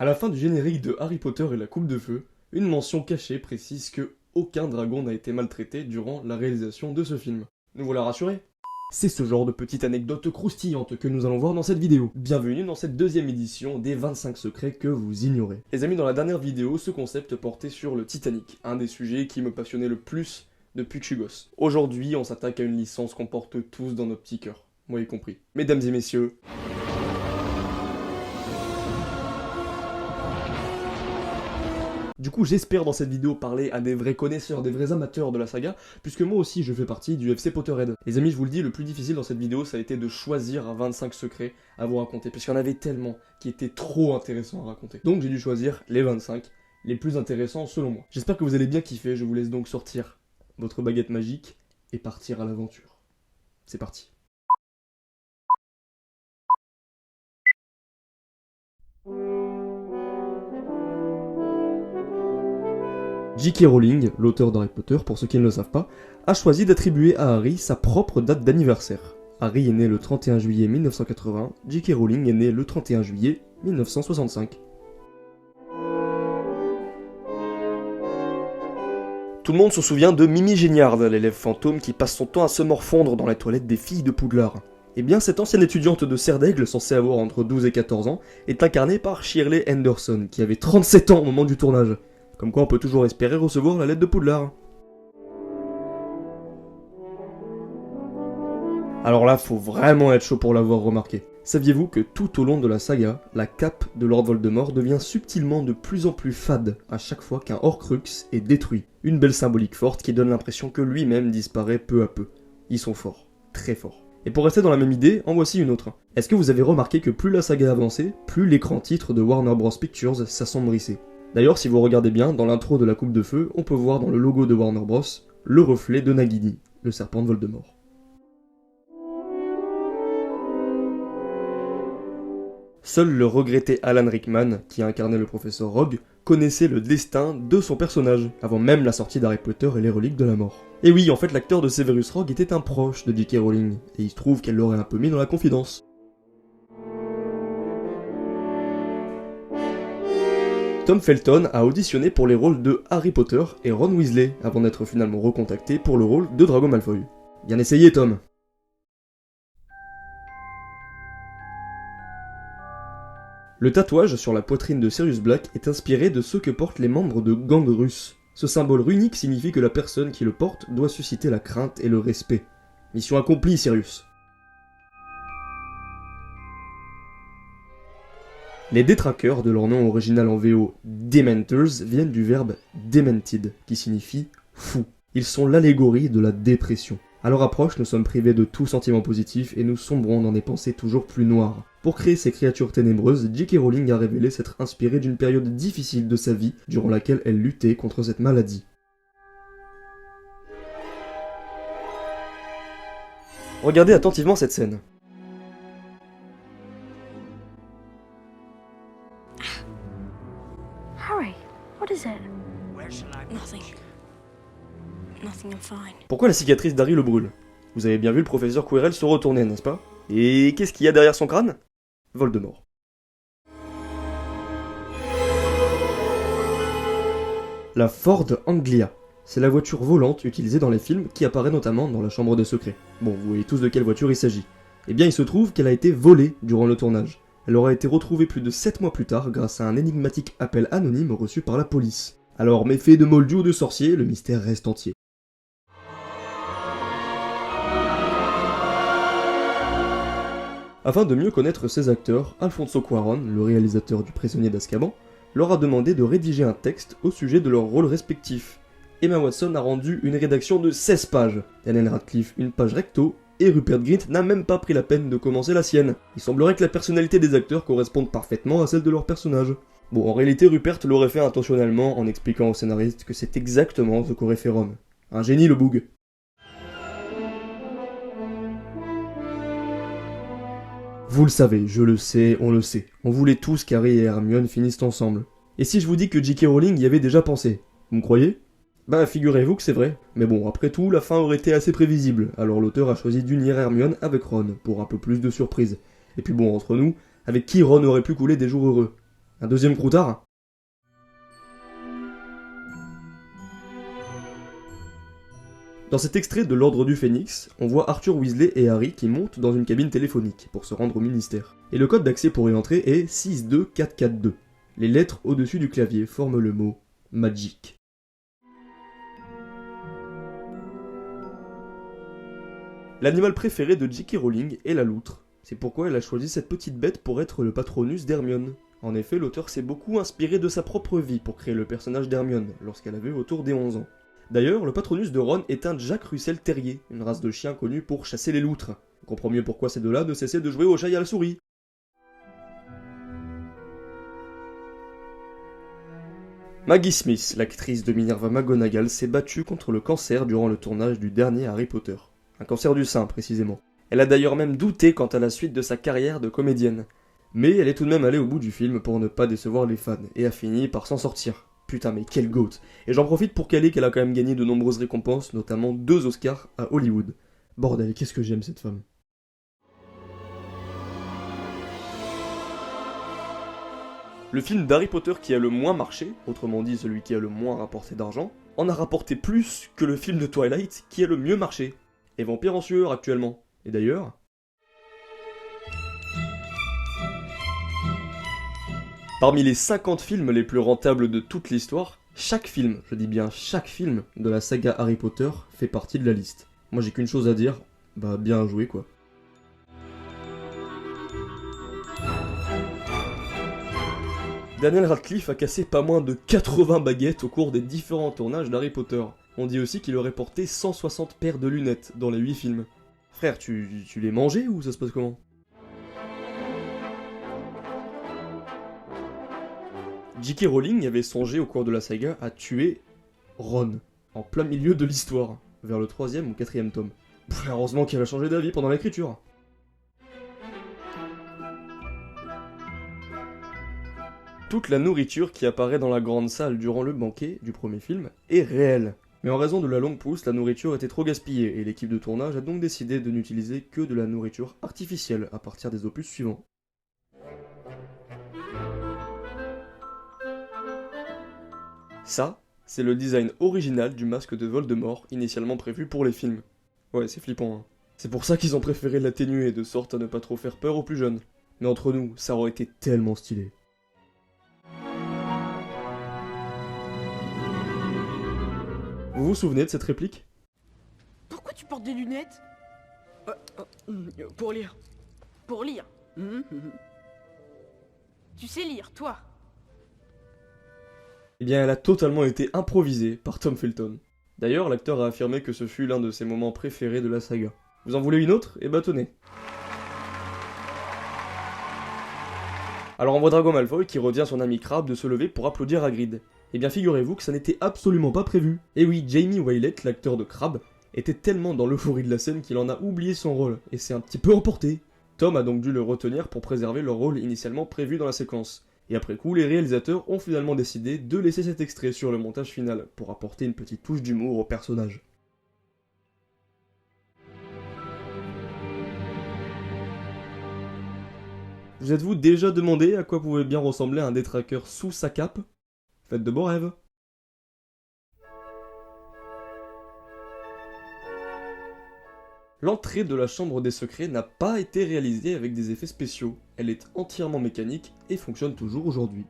À la fin du générique de Harry Potter et la Coupe de Feu, une mention cachée précise que aucun dragon n'a été maltraité durant la réalisation de ce film. Nous voilà rassurés. C'est ce genre de petite anecdote croustillante que nous allons voir dans cette vidéo. Bienvenue dans cette deuxième édition des 25 secrets que vous ignorez. Les amis, dans la dernière vidéo, ce concept portait sur le Titanic, un des sujets qui me passionnait le plus depuis que je suis gosse. Aujourd'hui, on s'attaque à une licence qu'on porte tous dans nos petits cœurs, moi y compris. Mesdames et messieurs... Du coup, j'espère dans cette vidéo parler à des vrais connaisseurs, des vrais amateurs de la saga, puisque moi aussi je fais partie du FC Potterhead. Les amis, je vous le dis, le plus difficile dans cette vidéo, ça a été de choisir 25 secrets à vous raconter, puisqu'il y en avait tellement qui étaient trop intéressants à raconter. Donc j'ai dû choisir les 25 les plus intéressants selon moi. J'espère que vous allez bien kiffer, je vous laisse donc sortir votre baguette magique et partir à l'aventure. C'est parti. J.K. Rowling, l'auteur d'Harry Potter, pour ceux qui ne le savent pas, a choisi d'attribuer à Harry sa propre date d'anniversaire. Harry est né le 31 juillet 1980, J.K. Rowling est né le 31 juillet 1965. Tout le monde se souvient de Mimi Géniard, l'élève fantôme qui passe son temps à se morfondre dans les toilettes des filles de Poudlard. Eh bien, cette ancienne étudiante de Serre d'Aigle, censée avoir entre 12 et 14 ans, est incarnée par Shirley Henderson, qui avait 37 ans au moment du tournage. Comme quoi on peut toujours espérer recevoir la lettre de Poudlard. Alors là, faut vraiment être chaud pour l'avoir remarqué. Saviez-vous que tout au long de la saga, la cape de Lord Voldemort devient subtilement de plus en plus fade à chaque fois qu'un Horcrux est détruit. Une belle symbolique forte qui donne l'impression que lui-même disparaît peu à peu. Ils sont forts, très forts. Et pour rester dans la même idée, en voici une autre. Est-ce que vous avez remarqué que plus la saga avançait, plus l'écran titre de Warner Bros Pictures s'assombrissait? D'ailleurs, si vous regardez bien, dans l'intro de la Coupe de Feu, on peut voir dans le logo de Warner Bros. Le reflet de Nagini, le serpent de Voldemort. Seul le regretté Alan Rickman, qui incarnait le professeur Rogue, connaissait le destin de son personnage, avant même la sortie d'Harry Potter et les reliques de la mort. Et oui, en fait, l'acteur de Severus Rogue était un proche de J.K. Rowling, et il se trouve qu'elle l'aurait un peu mis dans la confidence. Tom Felton a auditionné pour les rôles de Harry Potter et Ron Weasley, avant d'être finalement recontacté pour le rôle de Drago Malfoy. Bien essayé, Tom. Le tatouage sur la poitrine de Sirius Black est inspiré de ceux que portent les membres de gangs russes. Ce symbole runique signifie que la personne qui le porte doit susciter la crainte et le respect. Mission accomplie, Sirius. Les détraqueurs, de leur nom original en VO Dementors, viennent du verbe demented, qui signifie fou. Ils sont l'allégorie de la dépression. À leur approche, nous sommes privés de tout sentiment positif et nous sombrons dans des pensées toujours plus noires. Pour créer ces créatures ténébreuses, J.K. Rowling a révélé s'être inspirée d'une période difficile de sa vie, durant laquelle elle luttait contre cette maladie. Regardez attentivement cette scène. Harry, what is it? Nothing. Nothing, I'm fine. Pourquoi la cicatrice d'Harry le brûle? Vous avez bien vu le professeur Quirrell se retourner, n'est-ce pas? Et qu'est-ce qu'il y a derrière son crâne? Voldemort. La Ford Anglia. C'est la voiture volante utilisée dans les films qui apparaît notamment dans la Chambre des Secrets. Bon, vous voyez tous de quelle voiture il s'agit. Eh bien, il se trouve qu'elle a été volée durant le tournage. Elle aura été retrouvée plus de 7 mois plus tard grâce à un énigmatique appel anonyme reçu par la police. Alors, méfait de moldus ou de sorciers, le mystère reste entier. Afin de mieux connaître ses acteurs, Alfonso Cuarón, le réalisateur du Prisonnier d'Azkaban, leur a demandé de rédiger un texte au sujet de leurs rôles respectifs. Emma Watson a rendu une rédaction de 16 pages, Daniel Radcliffe une page recto, et Rupert Grint n'a même pas pris la peine de commencer la sienne. Il semblerait que la personnalité des acteurs corresponde parfaitement à celle de leur personnage. Bon, en réalité, Rupert l'aurait fait intentionnellement en expliquant au scénariste que c'est exactement ce qu'aurait fait Ron. Un génie, le boug. Vous le savez, je le sais, on le sait. On voulait tous qu'Harry et Hermione finissent ensemble. Et si je vous dis que J.K. Rowling y avait déjà pensé, vous me croyez? Bah figurez-vous que c'est vrai. Mais bon, après tout, la fin aurait été assez prévisible, alors l'auteur a choisi d'unir Hermione avec Ron, pour un peu plus de surprise. Et puis bon, entre nous, avec qui Ron aurait pu couler des jours heureux? Un deuxième croutard? Dans cet extrait de l'Ordre du Phénix, on voit Arthur Weasley et Harry qui montent dans une cabine téléphonique pour se rendre au ministère. Et le code d'accès pour y entrer est 62442. Les lettres au-dessus du clavier forment le mot « Magic ». L'animal préféré de J.K. Rowling est la loutre. C'est pourquoi elle a choisi cette petite bête pour être le patronus d'Hermione. En effet, l'auteur s'est beaucoup inspiré de sa propre vie pour créer le personnage d'Hermione, lorsqu'elle avait autour des 11 ans. D'ailleurs, le patronus de Ron est un Jack Russell Terrier, une race de chien connue pour chasser les loutres. On comprend mieux pourquoi ces deux-là ne cessaient de jouer au chat et à la souris. Maggie Smith, l'actrice de Minerva McGonagall, s'est battue contre le cancer durant le tournage du dernier Harry Potter. Un cancer du sein, précisément. Elle a d'ailleurs même douté quant à la suite de sa carrière de comédienne. Mais elle est tout de même allée au bout du film pour ne pas décevoir les fans, et a fini par s'en sortir. Putain mais quel goat. Et j'en profite pour caler qu'elle a quand même gagné de nombreuses récompenses, notamment 2 Oscars à Hollywood. Bordel, qu'est-ce que j'aime cette femme. Le film d'Harry Potter qui a le moins marché, autrement dit celui qui a le moins rapporté d'argent, en a rapporté plus que le film de Twilight qui a le mieux marché. Et Vampire en sueur actuellement. Et d'ailleurs... Parmi les 50 films les plus rentables de toute l'histoire, chaque film, je dis bien chaque film de la saga Harry Potter fait partie de la liste. Moi j'ai qu'une chose à dire, bah bien joué quoi. Daniel Radcliffe a cassé pas moins de 80 baguettes au cours des différents tournages d'Harry Potter. On dit aussi qu'il aurait porté 160 paires de lunettes dans les 8 films. Frère, tu les mangeais ou ça se passe comment? J.K. Rowling avait songé au cours de la saga à tuer Ron, en plein milieu de l'histoire, vers le 3e ou 4e tome. Heureusement qu'elle a changé d'avis pendant l'écriture. Toute la nourriture qui apparaît dans la grande salle durant le banquet du premier film est réelle. Mais en raison de la longue pousse, la nourriture était trop gaspillée et l'équipe de tournage a donc décidé de n'utiliser que de la nourriture artificielle à partir des opus suivants. Ça, c'est le design original du masque de Voldemort initialement prévu pour les films. Ouais, c'est flippant, hein. C'est pour ça qu'ils ont préféré l'atténuer de sorte à ne pas trop faire peur aux plus jeunes. Mais entre nous, ça aurait été tellement stylé. Vous vous souvenez de cette réplique? Pourquoi tu portes des lunettes? Pour lire. Pour lire. Tu sais lire, toi? Eh bien, elle a totalement été improvisée par Tom Felton. D'ailleurs, l'acteur a affirmé que ce fut l'un de ses moments préférés de la saga. Vous en voulez une autre? Eh bah tenez. Alors on voit Drago Malfoy qui retient son ami Crabbe de se lever pour applaudir Hagrid. Eh bien figurez-vous que ça n'était absolument pas prévu. Et oui, Jamie Waylett, l'acteur de Crabbe, était tellement dans l'euphorie de la scène qu'il en a oublié son rôle, et s'est un petit peu emporté. Tom a donc dû le retenir pour préserver leur rôle initialement prévu dans la séquence. Et après coup, les réalisateurs ont finalement décidé de laisser cet extrait sur le montage final, pour apporter une petite touche d'humour au personnage. Vous êtes-vous déjà demandé à quoi pouvait bien ressembler un détraqueur sous sa cape? Faites de beaux rêves. L'entrée de la chambre des secrets n'a pas été réalisée avec des effets spéciaux. Elle est entièrement mécanique et fonctionne toujours aujourd'hui.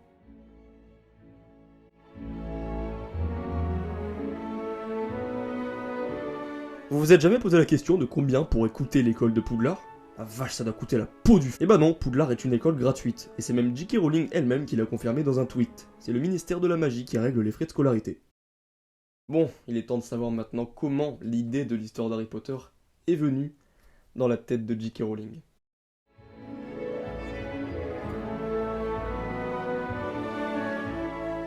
Vous vous êtes jamais posé la question de combien pourrait coûter l'école de Poudlard? La vache, ça doit coûter la peau du... Eh bah non, Poudlard est une école gratuite, et c'est même J.K. Rowling elle-même qui l'a confirmé dans un tweet. C'est le ministère de la Magie qui règle les frais de scolarité. Bon, il est temps de savoir maintenant comment l'idée de l'histoire d'Harry Potter est venue dans la tête de J.K. Rowling.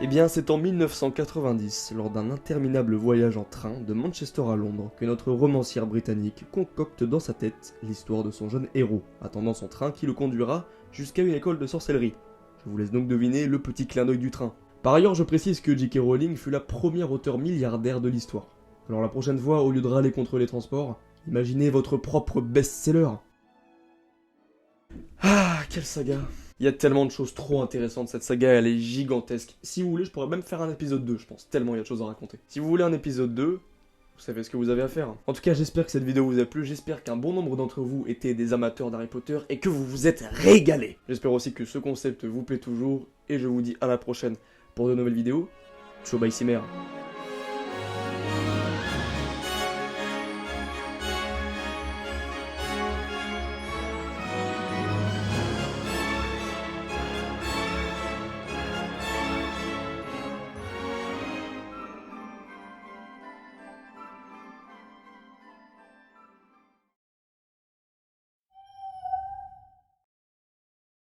Eh bien, c'est en 1990, lors d'un interminable voyage en train de Manchester à Londres, que notre romancière britannique concocte dans sa tête l'histoire de son jeune héros, attendant son train qui le conduira jusqu'à une école de sorcellerie. Je vous laisse donc deviner le petit clin d'œil du train. Par ailleurs, je précise que J.K. Rowling fut la première auteure milliardaire de l'histoire. Alors la prochaine fois, au lieu de râler contre les transports, imaginez votre propre best-seller. Ah, quelle saga! Il y a tellement de choses trop intéressantes, cette saga elle est gigantesque. Si vous voulez, je pourrais même faire un épisode 2, je pense, tellement il y a de choses à raconter. Si vous voulez un épisode 2, vous savez ce que vous avez à faire. En tout cas, j'espère que cette vidéo vous a plu, j'espère qu'un bon nombre d'entre vous étaient des amateurs d'Harry Potter et que vous vous êtes régalés. J'espère aussi que ce concept vous plaît toujours, et je vous dis à la prochaine pour de nouvelles vidéos. Ciao, bye, Cimer.